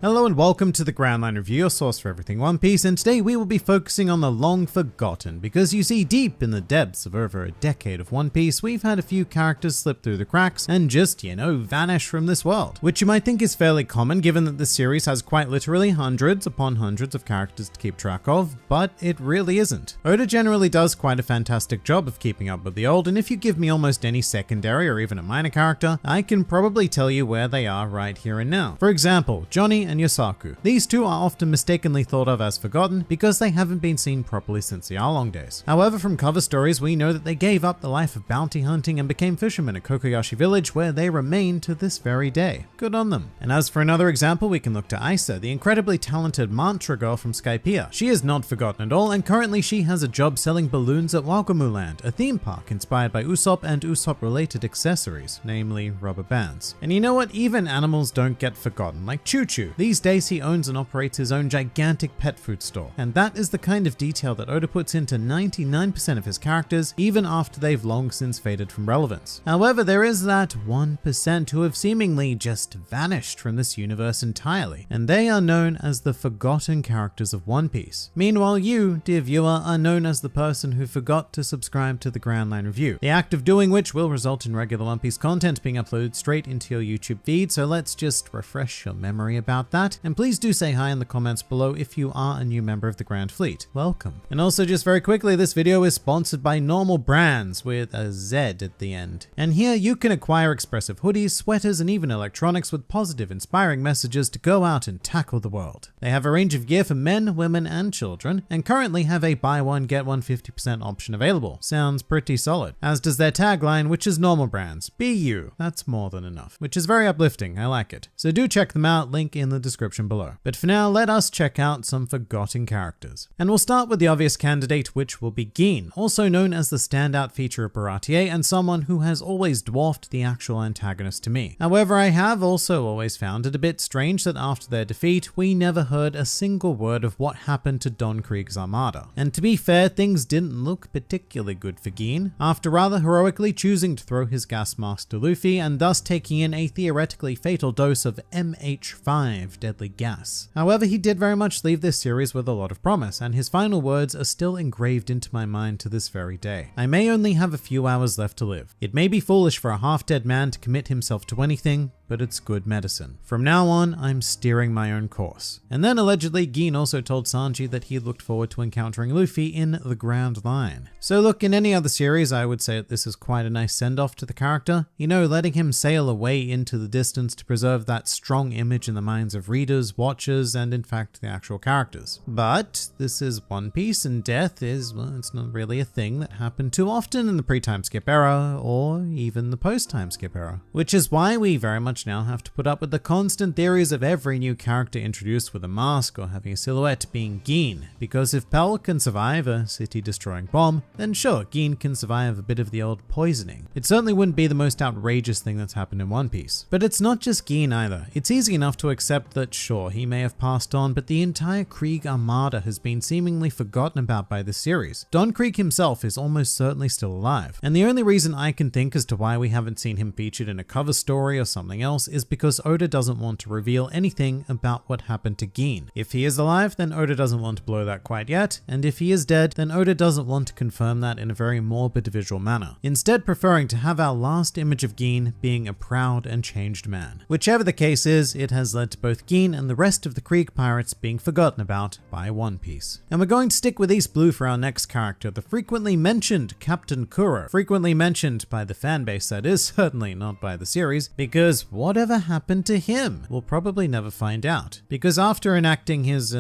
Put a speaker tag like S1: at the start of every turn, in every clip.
S1: Hello and welcome to the Grand Line Review, your source for everything One Piece, and today we will be focusing on the long forgotten, because you see, deep in the depths of over a decade of One Piece, we've had a few characters slip through the cracks and just, vanish from this world. Which you might think is fairly common given that this series has quite literally hundreds upon hundreds of characters to keep track of, but it really isn't. Oda generally does quite a fantastic job of keeping up with the old, and if you give me almost any secondary or even a minor character, I can probably tell you where they are right here and now. For example, Johnny and Yosaku. These two are often mistakenly thought of as forgotten because they haven't been seen properly since the Arlong days. However, from cover stories we know that they gave up the life of bounty hunting and became fishermen at Kokoyashi village, where they remain to this very day. Good on them. And as for another example, we can look to Aisa, the incredibly talented mantra girl from Skypiea. She is not forgotten at all, and currently she has a job selling balloons at Wakamu Land, a theme park inspired by Usopp and Usopp related accessories, namely rubber bands. And you know what? Even animals don't get forgotten, like Choo Choo. These days he owns and operates his own gigantic pet food store. And that is the kind of detail that Oda puts into 99% of his characters, even after they've long since faded from relevance. However, there is that 1% who have seemingly just vanished from this universe entirely, and they are known as the forgotten characters of One Piece. Meanwhile, you, dear viewer, are known as the person who forgot to subscribe to the Grand Line Review, the act of doing which will result in regular One Piece content being uploaded straight into your YouTube feed, so let's just refresh your memory about that. And please do say hi in the comments below if you are a new member of the Grand Fleet. Welcome. And also, just very quickly, this video is sponsored by Normal Brands with a Z at the end. And here you can acquire expressive hoodies, sweaters, and even electronics with positive, inspiring messages to go out and tackle the world. They have a range of gear for men, women, and children, and currently have a buy one, get one 50% option available. Sounds pretty solid. As does their tagline, which is Normal Brands. Be you. That's more than enough. Which is very uplifting. I like it. So do check them out, link in the description below. But for now, let us check out some forgotten characters. And we'll start with the obvious candidate, which will be Gin, also known as the standout feature of Baratie and someone who has always dwarfed the actual antagonist to me. However, I have also always found it a bit strange that after their defeat, we never heard a single word of what happened to Don Krieg's armada. And to be fair, things didn't look particularly good for Gin, after rather heroically choosing to throw his gas mask to Luffy and thus taking in a theoretically fatal dose of MH5 deadly gas. However, he did very much leave this series with a lot of promise, and his final words are still engraved into my mind to this very day. I may only have a few hours left to live. It may be foolish for a half-dead man to commit himself to anything, but it's good medicine. From now on, I'm steering my own course. And then allegedly, Gin also told Sanji that he looked forward to encountering Luffy in the Grand Line. So look, in any other series, I would say that this is quite a nice send-off to the character. Letting him sail away into the distance to preserve that strong image in the minds of readers, watchers, and in fact, the actual characters. But this is One Piece, and death is, well, it's not really a thing that happened too often in the pre-time skip era, or even the post-time skip era. Which is why we very much now have to put up with the constant theories of every new character introduced with a mask or having a silhouette being Gin, because if Pell can survive a city-destroying bomb, then sure, Gin can survive a bit of the old poisoning. It certainly wouldn't be the most outrageous thing that's happened in One Piece. But it's not just Gin either. It's easy enough to accept that sure, he may have passed on, but the entire Krieg armada has been seemingly forgotten about by this series. Don Krieg himself is almost certainly still alive, and the only reason I can think as to why we haven't seen him featured in a cover story or something else is because Oda doesn't want to reveal anything about what happened to Gin. If he is alive, then Oda doesn't want to blow that quite yet, and if he is dead, then Oda doesn't want to confirm that in a very morbid visual manner, instead preferring to have our last image of Gin being a proud and changed man. Whichever the case is, it has led to both Gin and the rest of the Krieg pirates being forgotten about by One Piece. And we're going to stick with East Blue for our next character, the frequently mentioned Captain Kuro. Frequently mentioned by the fanbase, that is, certainly not by the series, because whatever happened to him? We'll probably never find out. Because after enacting his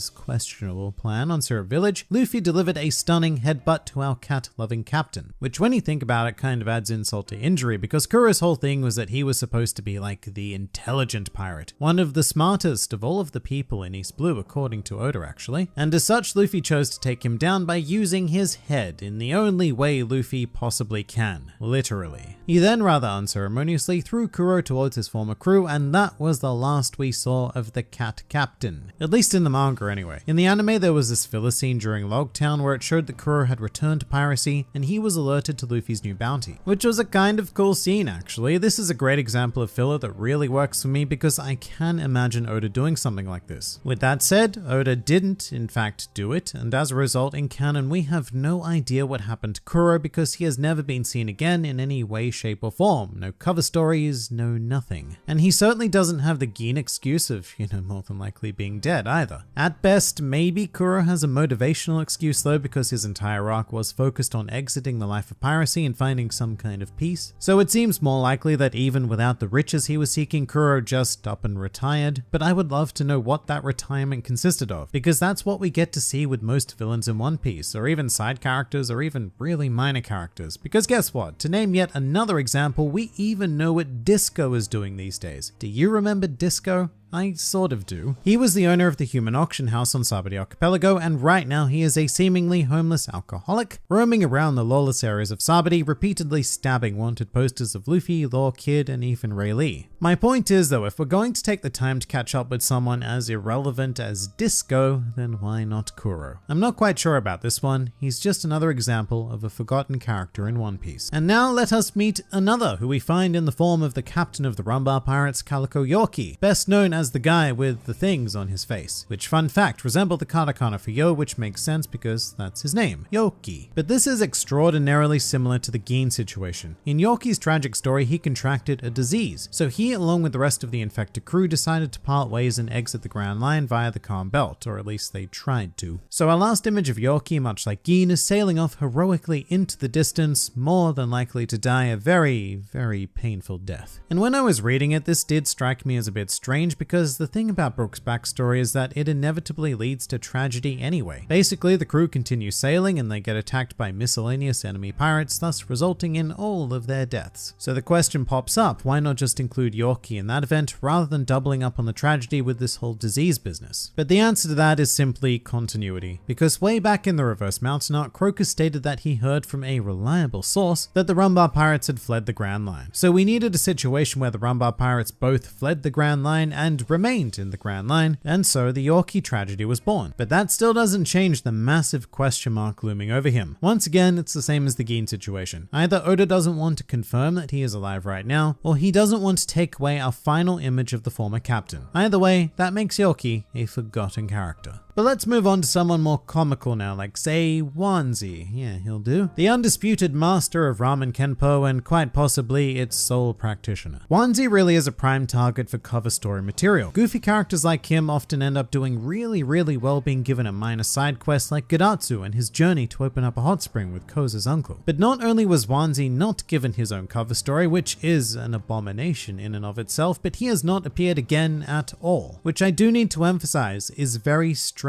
S1: questionable plan on Syrup Village, Luffy delivered a stunning headbutt to our cat-loving captain, which when you think about it kind of adds insult to injury, because Kuro's whole thing was that he was supposed to be like the intelligent pirate, one of the smartest of all of the people in East Blue, according to Oda actually, and as such Luffy chose to take him down by using his head in the only way Luffy possibly can, literally. He then rather unceremoniously threw Kuro to towards his former crew, and that was the last we saw of the cat captain. At least in the manga anyway. In the anime there was this filler scene during Logtown where it showed that Kuro had returned to piracy and he was alerted to Luffy's new bounty, which was a kind of cool scene actually. This is a great example of filler that really works for me because I can imagine Oda doing something like this. With that said, Oda didn't in fact do it, and as a result in canon we have no idea what happened to Kuro because he has never been seen again in any way, shape or form. No cover stories, no nothing. And he certainly doesn't have the Gin excuse of, more than likely being dead either. At best, maybe Kuro has a motivational excuse though because his entire arc was focused on exiting the life of piracy and finding some kind of peace. So it seems more likely that even without the riches he was seeking, Kuro just up and retired. But I would love to know what that retirement consisted of, because that's what we get to see with most villains in One Piece, or even side characters, or even really minor characters. Because guess what? To name yet another example, we even know what Disco is doing these days. Do you remember Disco? I sort of do. He was the owner of the human auction house on Sabari Archipelago, and right now he is a seemingly homeless alcoholic, roaming around the lawless areas of Sabari, repeatedly stabbing wanted posters of Luffy, Law, Kid, and even Rayleigh. My point is though, if we're going to take the time to catch up with someone as irrelevant as Disco, then why not Kuro? I'm not quite sure about this one. He's just another example of a forgotten character in One Piece. And now let us meet another who we find in the form of the captain of the Rumbar Pirates, Calico Yorkie, best known as the guy with the things on his face, which fun fact resemble the katakana for yo, which makes sense because that's his name, Yorkie. But this is extraordinarily similar to the Gin situation. In Yorkie's tragic story, he contracted a disease, so he along with the rest of the infected crew decided to part ways and exit the Grand Line via the Calm Belt, or at least they tried to. So our last image of Yorkie, much like Gin, is sailing off heroically into the distance, more than likely to die a very, very painful death. And when I was reading it, this did strike me as a bit strange because the thing about Brook's backstory is that it inevitably leads to tragedy anyway. Basically, the crew continue sailing and they get attacked by miscellaneous enemy pirates, thus resulting in all of their deaths. So the question pops up, why not just include Yorkie in that event rather than doubling up on the tragedy with this whole disease business? But the answer to that is simply continuity, because way back in the Reverse Mountain arc, Crocus stated that he heard from a reliable source that the Rumbar Pirates had fled the Grand Line. So we needed a situation where the Rumbar Pirates both fled the Grand Line and remained in the Grand Line, and so the Yorkie tragedy was born. But that still doesn't change the massive question mark looming over him. Once again, it's the same as the Gin situation. Either Oda doesn't want to confirm that he is alive right now, or he doesn't want to take away our final image of the former captain. Either way, that makes Yorkie a forgotten character. But let's move on to someone more comical now, like say OnE. Yeah, he'll do. The undisputed master of Ramen Kenpo and quite possibly its sole practitioner. OnE really is a prime target for cover story material. Goofy characters like him often end up doing really well being given a minor side quest like Gadatsu and his journey to open up a hot spring with Koza's uncle. But not only was OnE not given his own cover story, which is an abomination in and of itself, but he has not appeared again at all, which I do need to emphasize is very strange,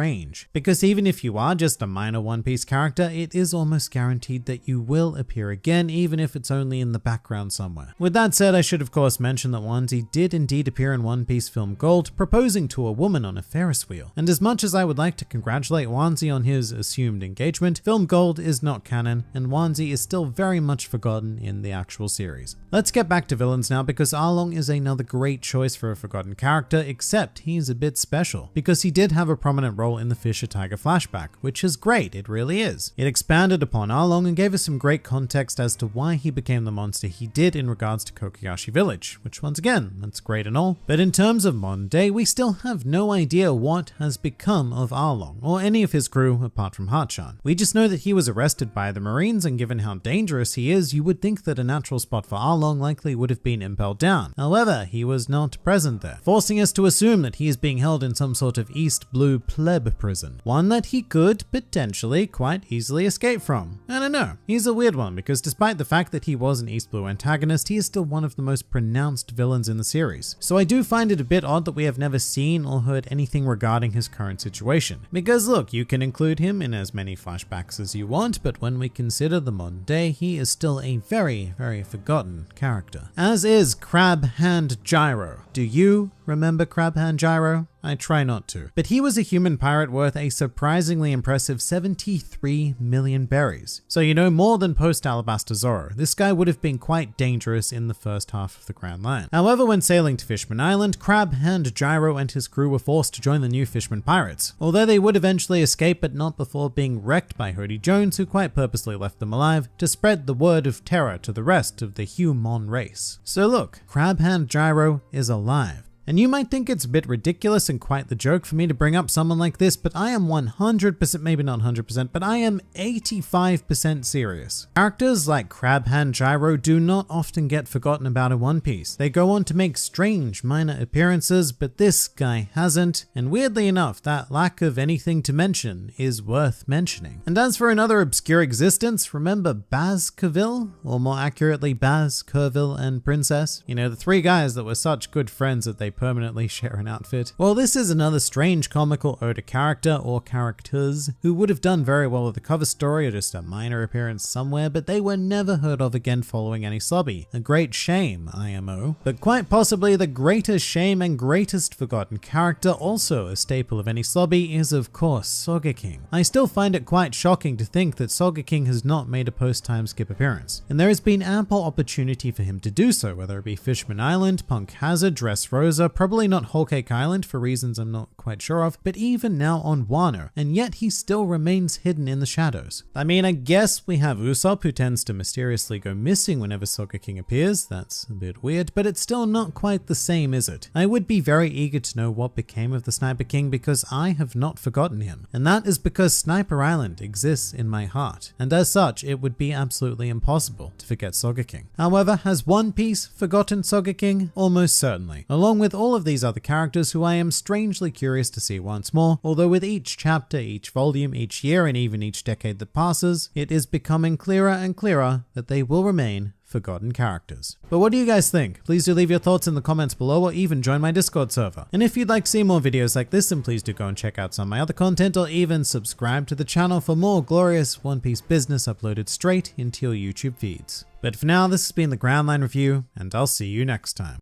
S1: because even if you are just a minor One Piece character, it is almost guaranteed that you will appear again, even if it's only in the background somewhere. With that said, I should of course mention that OnE did indeed appear in One Piece film Gold, proposing to a woman on a Ferris wheel. And as much as I would like to congratulate OnE on his assumed engagement, film Gold is not canon, and OnE is still very much forgotten in the actual series. Let's get back to villains now, because Arlong is another great choice for a forgotten character, except he's a bit special, because he did have a prominent role in the Fisher Tiger flashback, which is great, it really is. It expanded upon Arlong and gave us some great context as to why he became the monster he did in regards to Kokoyashi Village, which once again, that's great and all, but in terms of modern day, we still have no idea what has become of Arlong, or any of his crew apart from Hachan. We just know that he was arrested by the Marines, and given how dangerous he is, you would think that a natural spot for Arlong likely would have been Impel Down. However, he was not present there, forcing us to assume that he is being held in some sort of East Blue pleb prison, one that he could potentially quite easily escape from. I don't know, he's a weird one because despite the fact that he was an East Blue antagonist, he is still one of the most pronounced villains in the series. So I do find it a bit odd that we have never seen or heard anything regarding his current situation. Because look, you can include him in as many flashbacks as you want, but when we consider the modern day, he is still a very forgotten character. As is Crab Hand Gyro. Do you remember Crab Hand Gyro? I try not to. But he was a human pirate worth a surprisingly impressive 73 million berries. So you know, more than post-Alabaster Zoro, this guy would have been quite dangerous in the first half of the Grand Line. However, when sailing to Fishman Island, Crab Hand Gyro and his crew were forced to join the new Fishman pirates. Although they would eventually escape, but not before being wrecked by Hody Jones, who quite purposely left them alive to spread the word of terror to the rest of the human race. So look, Crab Hand Gyro is alive. And you might think it's a bit ridiculous and quite the joke for me to bring up someone like this, but I am 100%, maybe not 100%, but I am 85% serious. Characters like Crab Hand Gyro do not often get forgotten about in One Piece. They go on to make strange minor appearances, but this guy hasn't, and weirdly enough, that lack of anything to mention is worth mentioning. And as for another obscure existence, remember Baskerville? Or more accurately, Baz, Kerville, and Princess? You know, the three guys that were such good friends that they permanently share an outfit. Well, this is another strange comical ode to character or characters who would have done very well with the cover story or just a minor appearance somewhere, but they were never heard of again following any slobby. A great shame, IMO. But quite possibly the greatest shame and greatest forgotten character, also a staple of any slobby, is of course Sogeking. I still find it quite shocking to think that Sogeking has not made a post-time skip appearance, and there has been ample opportunity for him to do so, whether it be Fishman Island, Punk Hazard, Dressrosa, probably not Whole Cake Island for reasons I'm not quite sure of, but even now on Wano, and yet he still remains hidden in the shadows. I mean, I guess we have Usopp, who tends to mysteriously go missing whenever Sogeking appears. That's a bit weird, but it's still not quite the same, is it? I would be very eager to know what became of the Sniper King because I have not forgotten him, and that is because Sniper Island exists in my heart, and as such, it would be absolutely impossible to forget Sogeking. However, has One Piece forgotten Sogeking? Almost certainly, along with all of these other characters who I am strangely curious to see once more, although with each chapter, each volume, each year, and even each decade that passes, it is becoming clearer and clearer that they will remain forgotten characters. But what do you guys think? Please do leave your thoughts in the comments below or even join my Discord server. And if you'd like to see more videos like this, then please do go and check out some of my other content or even subscribe to the channel for more glorious One Piece business uploaded straight into your YouTube feeds. But for now, this has been the Grand Line Review, and I'll see you next time.